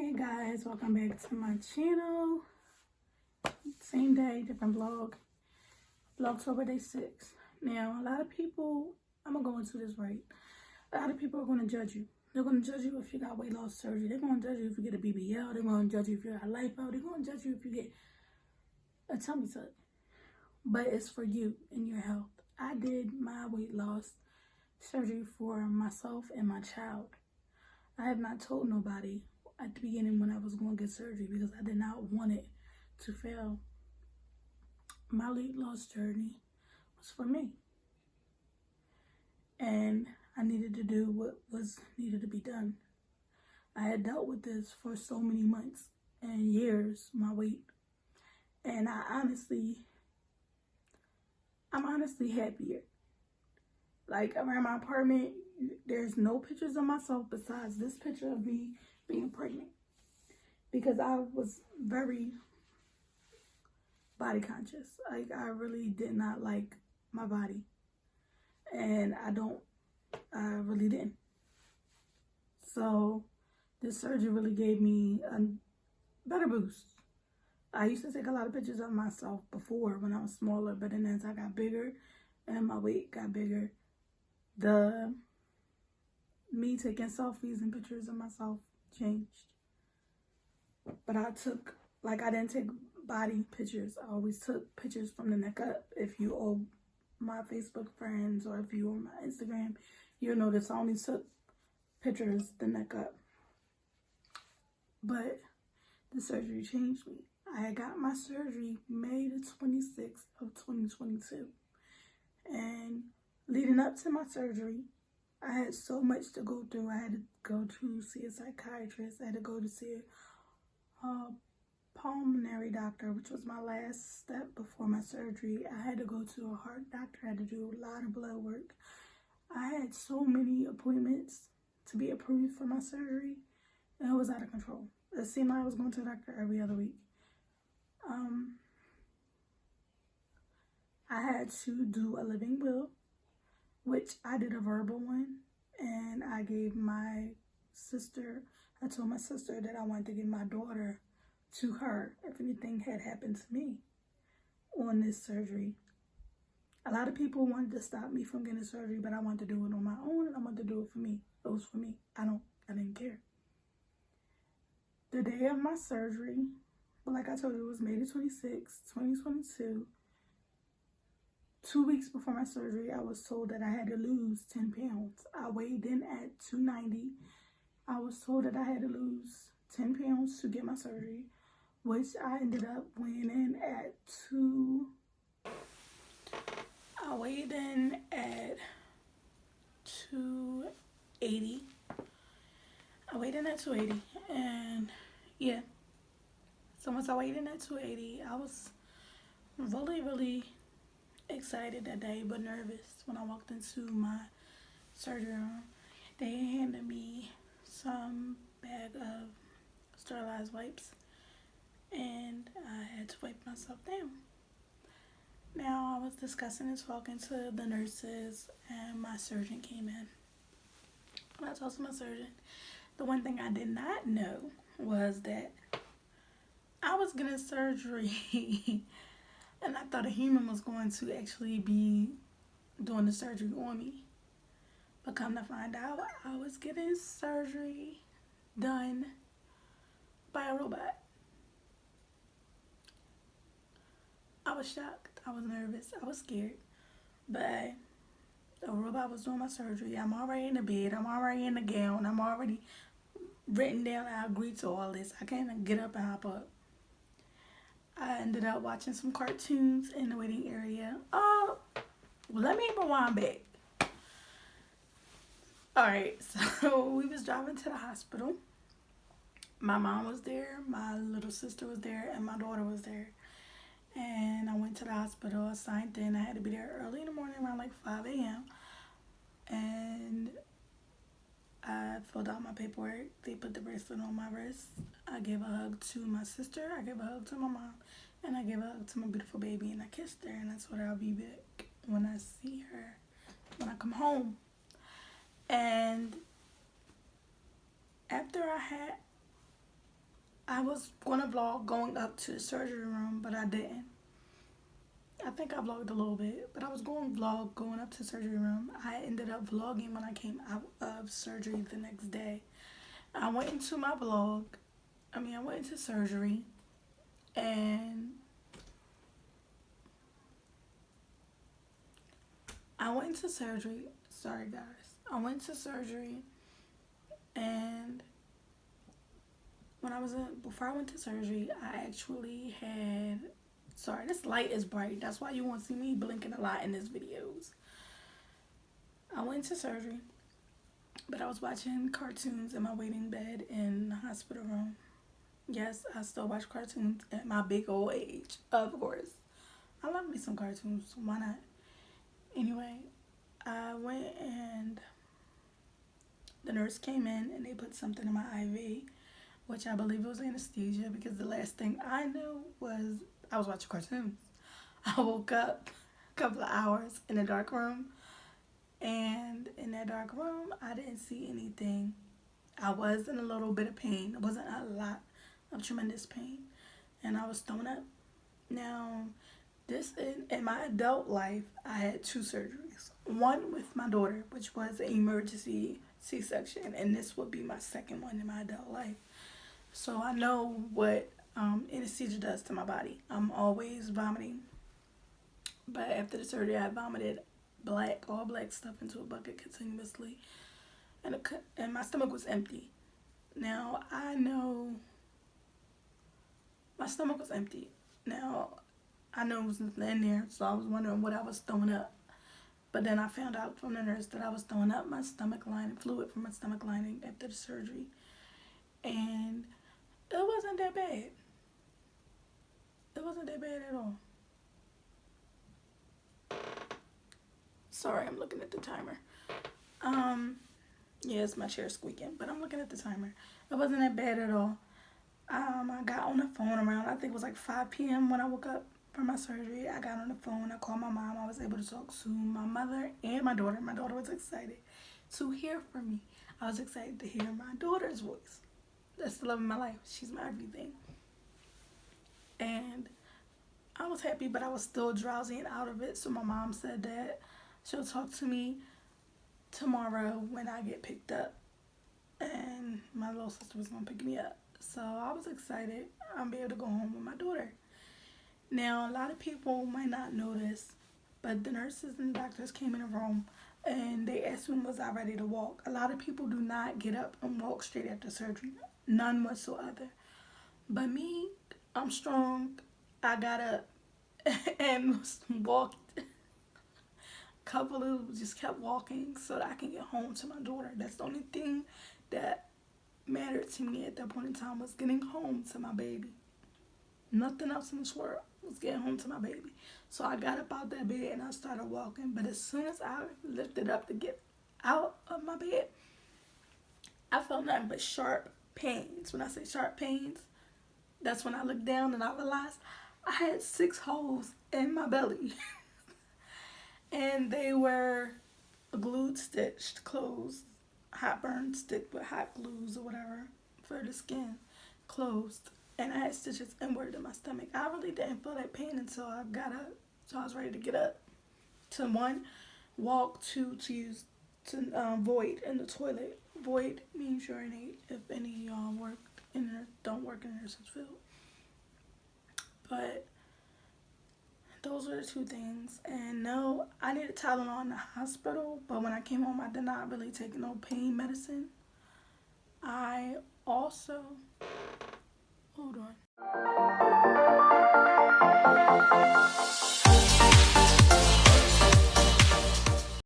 Hey guys, welcome back to my channel. Same day, different vlog. Vlogtober day 6. Now, a lot of people, I'm gonna go into this right. A lot of people are gonna judge you. They're gonna judge you if you got weight loss surgery. They're gonna judge you if you get a BBL. They're gonna judge you if you got lipo. They're gonna judge you if you get a tummy tuck. But it's for you and your health. I did my weight loss surgery for myself and my child. I have not told nobody at the beginning when I was going to get surgery because I did not want it to fail. My weight loss journey was for me. And I needed to do what was needed to be done. I had dealt with this for so many months and years, my weight. And I'm honestly happier. Like around my apartment, there's no pictures of myself besides this picture of me being pregnant. Because I was very body conscious. Like I really did not like my body. And I really didn't. So this surgery really gave me a better boost. I used to take a lot of pictures of myself before when I was smaller, but then as I got bigger and my weight got bigger, me taking selfies and pictures of myself changed. But I didn't take body pictures. I always took pictures from the neck up. If you owe my Facebook friends or if you on my Instagram, you'll notice I only took pictures the neck up. But the surgery changed me. I got my surgery May the 26th of 2022. And leading up to my surgery, I had so much to go through. I had to go to see a psychiatrist. I had to go to see a pulmonary doctor, which was my last step before my surgery. I had to go to a heart doctor. I had to do a lot of blood work. I had so many appointments to be approved for my surgery, and it was out of control. It seemed like I was going to the doctor every other week. I had to do a living will, which I did a verbal one, and I told my sister that I wanted to give my daughter to her if anything had happened to me on this surgery. A lot of people wanted to stop me from getting surgery, but I wanted to do it on my own, and I wanted to do it for me. It was for me. I didn't care. The day of my surgery, well, like I told you, it was May the 26th, 2022. 2 weeks before my surgery, I was told that I had to lose 10 pounds. I weighed in at 290. I was told that I had to lose 10 pounds to get my surgery, which I ended up weighing in at I weighed in at 280. I weighed in at 280, and yeah. So once I weighed in at 280, I was really, really excited that day, but nervous when I walked into my surgery room. They handed me some bag of sterilized wipes, and I had to wipe myself down. Now I was discussing and talking to the nurses, and my surgeon came in. When I talked to my surgeon, the one thing I did not know was that I was getting surgery and I thought a human was going to actually be doing the surgery on me. But come to find out, I was getting surgery done by a robot. I was shocked. I was nervous. I was scared. But the robot was doing my surgery. I'm already in the bed. I'm already in the gown. I'm already written down. I agreed to all this. I can't get up and hop up. I ended up watching some cartoons in the waiting area. Let me rewind back. Alright, so we was driving to the hospital. My mom was there, my little sister was there, and my daughter was there. And I went to the hospital, I signed in. I had to be there early in the morning around like 5 a.m. And I filled out my paperwork. They put the bracelet on my wrist. I gave a hug to my sister. I gave a hug to my mom. And I gave a hug to my beautiful baby. And I kissed her. And that's what I'll be back when I see her, when I come home. And after I had I was going to vlog going up to the surgery room, but I didn't. I think I vlogged a little bit, but I was going to vlog going up to the surgery room. I ended up vlogging when I came out of surgery the next day. I went into my vlog. I went into surgery, and I went into surgery. Sorry, guys. I went to surgery, and before I went to surgery, I actually had. Sorry, this light is bright. That's why you won't see me blinking a lot in this videos. I went to surgery, but I was watching cartoons in my waiting bed in the hospital room. Yes, I still watch cartoons at my big old age, of course. I love me some cartoons, so why not? Anyway, I went and the nurse came in and they put something in my IV, which I believe it was anesthesia because the last thing I knew was I was watching cartoons. I woke up a couple of hours in a dark room, and in that dark room, I didn't see anything. I was in a little bit of pain. It wasn't a lot of tremendous pain, and I was thrown up. Now, this in my adult life, I had 2 surgeries. One with my daughter, which was an emergency C-section, and this would be my second one in my adult life. So I know what anesthesia does to my body. I'm always vomiting, but after the surgery, I vomited all black stuff into a bucket continuously, and my stomach was empty. Now I know my stomach was empty. Now I know it was nothing in there, so I was wondering what I was throwing up. But then I found out from the nurse that I was throwing up my stomach lining, fluid from my stomach lining after the surgery, and it wasn't that bad. It wasn't that bad at all. Sorry, I'm looking at the timer. Yeah, it's my chair squeaking, but I'm looking at the timer. It wasn't that bad at all. I got on the phone around, I think it was like 5 p.m. when I woke up from my surgery. I got on the phone. I called my mom. I was able to talk to my mother and my daughter. My daughter was excited to hear from me. I was excited to hear my daughter's voice. That's the love of my life. She's my everything. And I was happy, but I was still drowsy and out of it. So my mom said that she'll talk to me tomorrow when I get picked up. And my little sister was going to pick me up. So I was excited. I'll be able to go home with my daughter. Now, a lot of people might not know this, but the nurses and the doctors came in the room and they asked me, was I ready to walk? A lot of people do not get up and walk straight after surgery. None whatsoever. But me, I'm strong. I got up and walked. Couple of just kept walking so that I can get home to my daughter. That's the only thing that mattered to me at that point in time, was getting home to my baby. Nothing else in this world was getting home to my baby. So I got up out that bed and I started walking. But as soon as I lifted up to get out of my bed, I felt nothing but sharp pains. When I say sharp pains, that's when I looked down and I realized I had 6 holes in my belly. And they were glued, stitched, closed, hot burn stick with hot glues or whatever for the skin, closed. And I had stitches inward in my stomach. I really didn't feel that pain until I got up. So I was ready to get up. To 1, walk, 2, to void in the toilet. Void means urinate, if any of y'all don't work in the nursing field. But those were the 2 things. And no, I needed Tylenol in the hospital, but when I came home, I did not really take no pain medicine. I also, hold on.